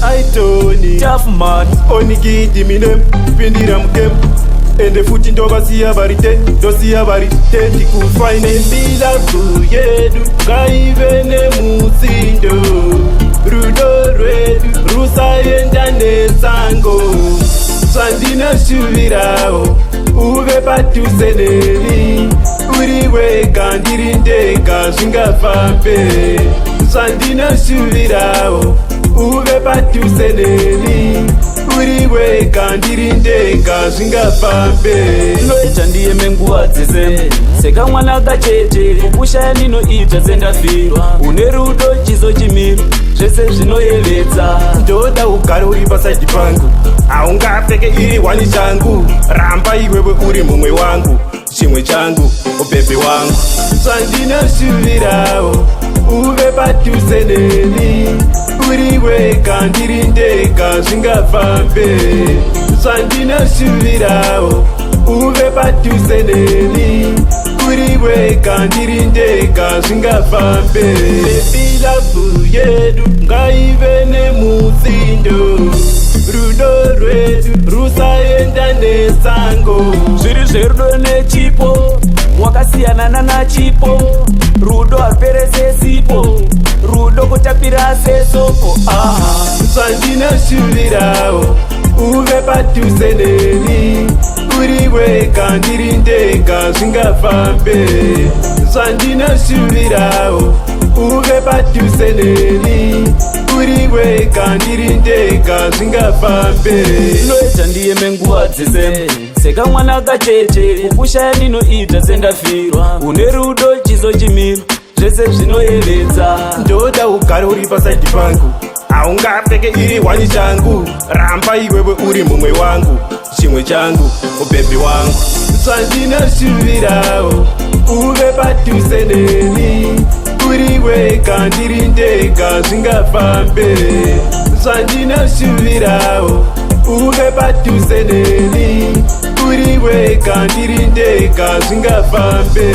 aitoni tough man onigidi minem pindira mugem ende futi ndovasiya varite ndosiya varite tikufaine milavu yedu ngaive nemutsindo rudo rwedu rusaenda nesango zvandinashuvirawo uve padhuze neni uri wega ndiri ndega zvingafambe zvandinashuvirawo uve padhuze neni uri wega ndiri ndega zvingafambe noita ndiyeme nguva dzese sekamwana kachete kukushaya ndinoita sendafirwa une rudo chizo chimiro zvese zvinoyevedza ndoda ugare uri pasaidi pangu haungapfeke iri hwani changu ramba iwewe uri mumwe wangu chimwe changu ubhebhe wangu zvandinashuvirawo uve padhuze neni uri wega ndiri ndega zvingafambe zvandinashuvirawo uve padhuze neni uri wega ndiri ndega zvingafambe bebilavu yedu ngaive nemutsindo rudo rwedu rusaenda nesango zviri zverudo nechipo wakasiyanana nachipo rudo haruperese sipo rudo kutapira sesopo zvandinashuvirawo uve padhuze neni uri wega ndiri ndega zvingafambe zvandinashuvirawo uve padhuze neni uri wega ndiri ndega zvingafambe noita ndiyeme nguva dzese sekamwana kachete kukushaya ndinoita sendafirwa une rudo chizo chimiro zvese zvinoyevedza ndoda ugare uri pasaidi pangu haungapfeke iri hwani changu ramba iwewe uri mumwe wangu chimwe changu ubhebhe wangu zvandinashuvirawo uve padhuze neni uri wega ndiri ndega zvingafambe zvandinashuvirawo uve padhuze neni uri wega ndiri ndega zvingafambe